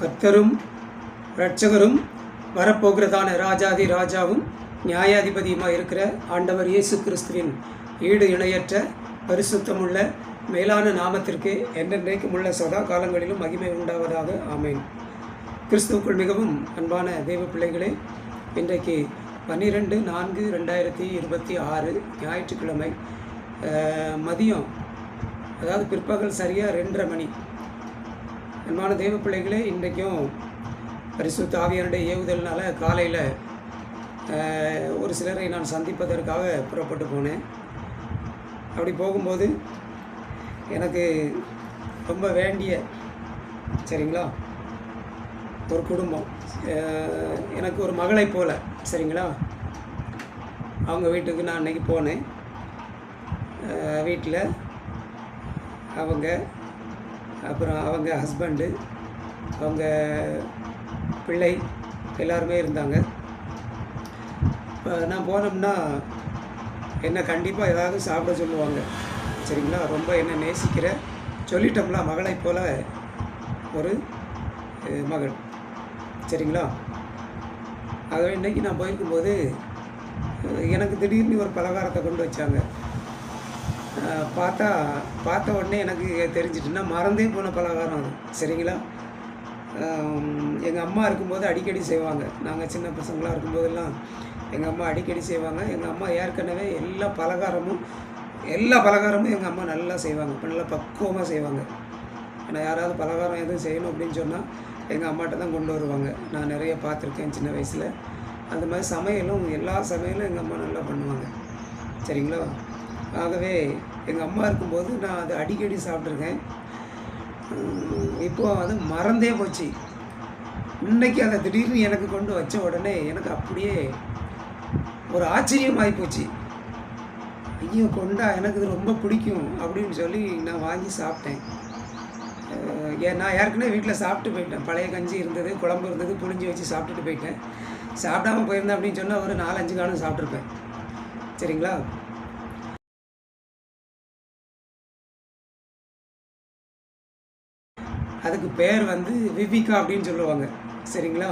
கர்த்தரும் இரட்சகரும் வரப்போகிறதான ராஜாதி ராஜாவும் நியாயாதிபதியுமாக இருக்கிற ஆண்டவர் இயேசு கிறிஸ்துவின் ஈடு இணையற்ற பரிசுத்தமுள்ள மேலான நாமத்திற்கு என்றென்றைக்கும் உள்ள சதா காலங்களிலும் மகிமை உண்டாவதாக ஆமேன். கிறிஸ்துவுக்குள் மிகவும் அன்பான தெய்வ பிள்ளைகளே, இன்றைக்கு 12/4/2026 ஞாயிற்றுக்கிழமை மதியம், அதாவது பிற்பகல் சரியாக 2:30 மணி. அன்பான தெய்வ பிள்ளைகளே, இன்றைக்கும் பரிசுத்த ஆவியானுடைய ஏவுதல்னால காலையில் ஒரு சிலரை நான் சந்திப்பதற்காக புறப்பட்டு போனேன். அப்படி போகும்போது எனக்கு ரொம்ப வேண்டிய, சரிங்களா, ஒரு குடும்பம், எனக்கு ஒரு மகளை போல, சரிங்களா, அவங்க வீட்டுக்கு நான் அன்றைக்கி போனேன். வீட்டில் அவங்க, அப்புறம் அவங்க ஹஸ்பண்டு, அவங்க பிள்ளை எல்லாருமே இருந்தாங்க. இப்போ நான் போனோம்னா என்னை கண்டிப்பாக ஏதாவது சாப்பிட சொல்லுவாங்க, சரிங்களா. ரொம்ப என்னை நேசிக்கிற, சொல்லிட்டோம்ல, மகளை போல் ஒரு மகள், சரிங்களா. ஆகவே இன்றைக்கி நான் போயிருக்கும்போது எனக்கு திடீர்னு ஒரு பலகாரத்தை கொண்டு வச்சாங்க. பார்த்த உடனே எனக்கு தெரிஞ்சிட்டுன்னா மறந்தே போன பலகாரம் அது, சரிங்களா. எங்கள் அம்மா இருக்கும்போது அடிக்கடி செய்வாங்க. நாங்கள் சின்ன பசங்களாக இருக்கும்போதெல்லாம் எங்கள் அம்மா அடிக்கடி செய்வாங்க. எங்கள் அம்மா ஏற்கனவே எல்லா பலகாரமும் எங்கள் அம்மா நல்லா செய்வாங்க, இப்போ நல்லா பக்குவமாக செய்வாங்க. ஏன்னா யாராவது பலகாரம் எதுவும் செய்யணும் அப்படின்னு சொன்னால் எங்கள் அம்மாட்ட தான் கொண்டு வருவாங்க. நான் நிறைய பார்த்துருக்கேன் சின்ன வயசில். அந்த மாதிரி சமையலும், எல்லா சமையலும் எங்கள் அம்மா நல்லா பண்ணுவாங்க, சரிங்களா. ஆகவே எங்கள் அம்மா இருக்கும்போது நான் அதை அடிக்கடி சாப்பிட்ருக்கேன். இப்போது அது மறந்தே போச்சு. இன்றைக்கி அதை திடீர்னு எனக்கு கொண்டு வச்ச உடனே எனக்கு அப்படியே ஒரு ஆச்சரியமாகி போச்சு. ஐயோ, கொண்டா, எனக்கு இது ரொம்ப பிடிக்கும் அப்படின்னு சொல்லி நான் வாங்கி சாப்பிட்டேன். நான் ஏற்கனவே வீட்டில் சாப்பிட்டு போயிட்டேன். பழைய கஞ்சி இருந்தது, குழம்பு இருந்தது, புளிஞ்சி வச்சு சாப்பிட்டுட்டு போயிட்டேன். சாப்பிடாமல் போயிருந்தேன் அப்படின்னு சொன்னால் ஒரு 4-5 காலம் சாப்பிட்ருப்பேன், சரிங்களா. அதுக்கு பேர் வந்து விவிகா அப்படின்னு சொல்லுவாங்க, சரிங்களா.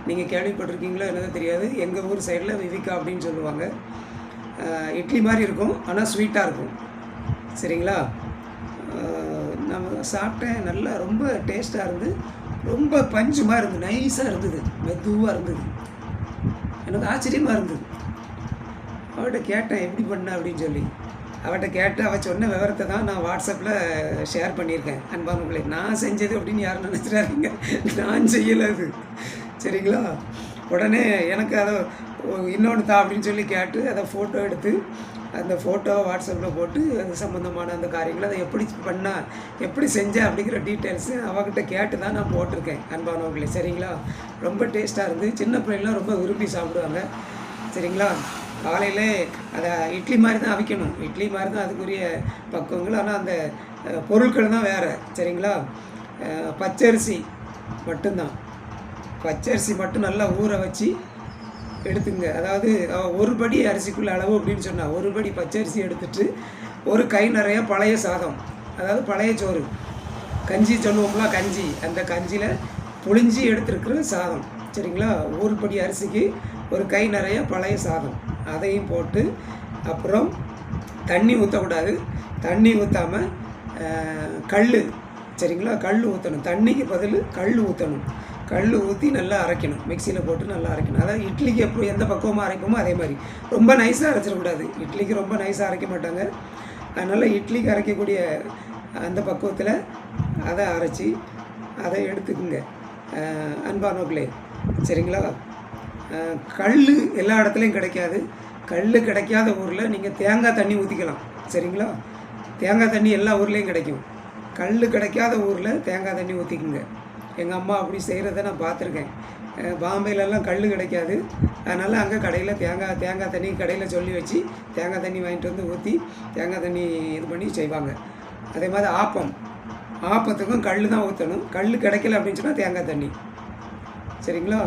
நீங்கள் கேள்விப்பட்டிருக்கீங்களோ என்னதோ தெரியாது. எங்கள் ஊர் சைடில் விவிகா அப்படின்னு சொல்லுவாங்க. இட்லி மாதிரி இருக்கும், ஆனால் ஸ்வீட்டாக இருக்கும், சரிங்களா. நம்ம சாப்பிட்டேன், நல்லா ரொம்ப டேஸ்ட்டாக இருந்து, ரொம்ப பஞ்சுமாக இருந்தது, நைஸாக இருந்தது, மெதுவாக இருந்தது. எனக்கு ஆச்சரியமாக இருந்தது. அவர்கிட்ட கேட்டேன் எப்படி பண்ண அப்படின்னு சொல்லி. அவர்கிட்ட கேட்டு அவள் சொன்ன விவரத்தை தான் நான் வாட்ஸ்அப்பில் ஷேர் பண்ணியிருக்கேன். அன்பானவர்களே, நான் செஞ்சது அப்படின்னு யாரும் நினச்சிடாதீங்க, நான் செய்யலை அது, சரிங்களா. உடனே எனக்கு அதை இன்னொன்று தான் அப்படின்னு சொல்லி கேட்டு அதை ஃபோட்டோ எடுத்து அந்த ஃபோட்டோவை வாட்ஸ்அப்பில் போட்டு அது சம்மந்தமான அந்த காரியங்களை அதை எப்படி பண்ணால், எப்படி செஞ்சேன் அப்படிங்கிற டீட்டெயில்ஸு அவகிட்ட கேட்டு தான் நான் போட்டிருக்கேன். அன்பானவர்களே, சரிங்களா. ரொம்ப டேஸ்ட்டாக இருந்து, சின்ன பிள்ளைங்களாம் ரொம்ப விரும்பி சாப்பிடுவாங்க, சரிங்களா. காலையிலே அதை இட்லி மாதிரி தான் அவிக்கணும், இட்லி மாதிரி தான் அதுக்குரிய பக்குவங்கள். ஆனால் அந்த பொருட்கள் தான் வேறு, சரிங்களா. பச்சரிசி மட்டும்தான், பச்சரிசி மட்டும் நல்லா ஊற வச்சு எடுத்துங்க. அதாவது ஒரு படி அரிசிக்குள்ள அளவு அப்படின்னு சொன்னால் ஒரு படி பச்சரிசி எடுத்துட்டு ஒரு கை நிறைய பழைய சாதம், அதாவது பழைய சோறு, கஞ்சி சொல்லுவோம்லாம், கஞ்சி, அந்த கஞ்சியில் புளிஞ்சி எடுத்துருக்குற சாதம், சரிங்களா. ஒரு படி அரிசிக்கு ஒரு கை நிறைய பழைய சாதம், அதையும் போட்டு, அப்புறம் தண்ணி ஊற்றக்கூடாது, தண்ணி ஊற்றாமல் கல், சரிங்களா, கல் ஊற்றணும். தண்ணிக்கு பதில் கல் ஊற்றணும். கல் ஊற்றி நல்லா அரைக்கணும், மிக்சியில் போட்டு நல்லா அரைக்கணும். அதாவது இட்லிக்கு எப்படி எந்த பக்குவமாக அரைப்போமோ அதே மாதிரி. ரொம்ப நைஸாக அரைச்சிடக்கூடாது, இட்லிக்கு ரொம்ப நைஸாக அரைக்க மாட்டாங்க. அதனால் இட்லிக்கு அரைக்கக்கூடிய அந்த பக்குவத்தில் அதை அரைச்சி அதை எடுத்துக்குங்க அன்பானவர்களே, சரிங்களா. கல் எல்லா இடத்துலையும் கிடைக்காது. கல் கிடைக்காத ஊரில் நீங்கள் தேங்காய் தண்ணி ஊற்றிக்கலாம், சரிங்களா. தேங்காய் தண்ணி எல்லா ஊர்லேயும் கிடைக்கும். கல் கிடைக்காத ஊரில் தேங்காய் தண்ணி ஊற்றிக்குங்க. எங்கள் அம்மா அப்படி செய்கிறத நான் பார்த்துருக்கேன். பாம்பேலெல்லாம் கல் கிடைக்காது, அதனால் அங்கே கடையில் தேங்காய் தண்ணி கடையில் சொல்லி வச்சு தேங்காய் தண்ணி வாங்கிட்டு வந்து ஊற்றி தேங்காய் தண்ணி இது பண்ணி செய்வாங்க. அதே மாதிரி ஆப்பத்துக்கும் கல் தான் ஊற்றணும். கல் கிடைக்கல அப்படின்னு சொன்னால் தேங்காய் தண்ணி, சரிங்களா.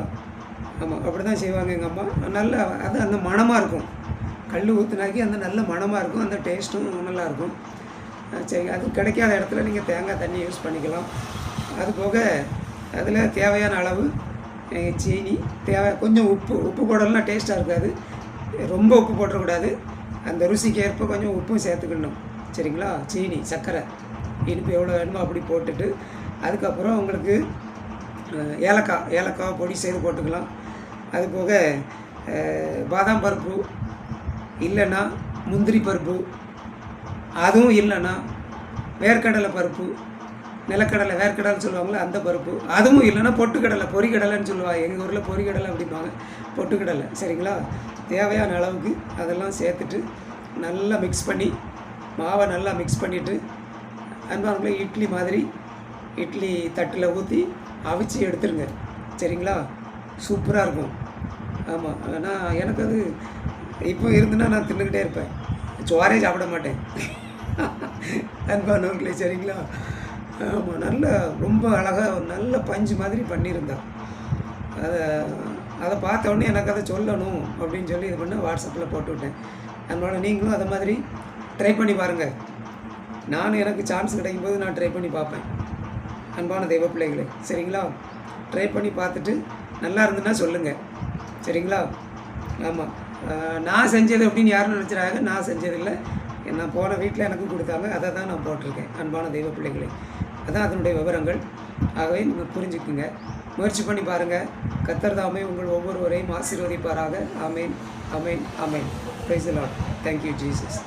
ஆமாம், அப்படி தான் செய்வாங்க எங்கள் அம்மா. நல்லா அது அந்த மணமாக இருக்கும், கல் ஊற்றுனாக்கி அந்த நல்ல மணமாக இருக்கும், அந்த டேஸ்ட்டும் நல்லாயிருக்கும். சரி, அது கிடைக்காத இடத்துல நீங்கள் தேங்காய் தண்ணி யூஸ் பண்ணிக்கலாம். அது போக அதில் தேவையான அளவு சீனி, கொஞ்சம் உப்பு போடலாம் டேஸ்ட்டாக இருக்காது. ரொம்ப உப்பு போட்டுறக்கூடாது. அந்த ருசிக்கு ஏற்ப கொஞ்சம் உப்பும் சேர்த்துக்கணும். சரிங்களா? சீனி, சர்க்கரை, இனிப்பு எவ்வளோ வேணுமோ அப்படி போட்டுட்டு, அதுக்கப்புறம் உங்களுக்கு ஏலக்காய் பொடி செய்து போட்டுக்கலாம். அது போக பாதாம் பருப்பு, இல்லைன்னா முந்திரி பருப்பு, அதுவும் இல்லைன்னா வேர்க்கடலை பருப்பு, நிலக்கடலை வேர்க்கடலைன்னு சொல்லுவாங்களே அந்த பருப்பு, அதுவும் இல்லைன்னா பொட்டுக்கடலை, பொரிக்கடலைன்னு சொல்லுவாங்க. எங்கள் ஊரில் பொரிக்கடலை அப்படிம்பாங்க, பொட்டுக்கடலை. சரிங்களா? தேவையான அளவுக்கு அதெல்லாம் சேர்த்துட்டு நல்லா மிக்ஸ் பண்ணி, மாவை நல்லா மிக்ஸ் பண்ணிவிட்டு, அன்பாங்களே இட்லி மாதிரி இட்லி தட்டில் ஊற்றி அவிச்சு எடுத்துருங்க. சரிங்களா? சூப்பராக இருக்கும். ஆமாம், ஆனால் எனக்கு அது இப்போ இருந்துன்னா நான் தின்னுக்கிட்டே இருப்பேன். சோறே சாப்பிட மாட்டேன். அன்பானவர்களே, சரிங்களா? ஆமாம், நல்ல ரொம்ப அழகாக நல்ல பஞ்சு மாதிரி பண்ணியிருந்தான். அதை பார்த்த உடனே எனக்கு அதை சொல்லணும் அப்படின்னு சொல்லி இது பண்ண வாட்ஸ்அப்பில் போட்டு விட்டேன். அதனால் நீங்களும் அதை மாதிரி ட்ரை பண்ணி பாருங்கள். நானும் எனக்கு சான்ஸ் கிடைக்கும்போது நான் ட்ரை பண்ணி பார்ப்பேன். அன்பான தெய்வ பிள்ளைகளே, சரிங்களா? ட்ரை பண்ணி பார்த்துட்டு நல்லா இருந்துன்னா சொல்லுங்கள். சரிங்களா? ஆமாம், நான் செஞ்சது அப்படின்னு யாரும் நினச்சிடாங்க. நான் செஞ்சதில்லை. நான் போன வீட்டில் எனக்கு கொடுத்தாங்க, அதை தான் நான் போட்டிருக்கேன். அன்பான தெய்வ பிள்ளைகளே, அதான் அதனுடைய விவரங்கள். ஆகவே நீங்கள் புரிஞ்சுக்குங்க, முயற்சி பண்ணி பாருங்கள். கர்த்தர் தாமே உங்கள் ஒவ்வொருவரையும் ஆசீர்வதிப்பாராக. ஆமேன், ஆமேன், ஆமேன். Praise the Lord. Thank you Jesus.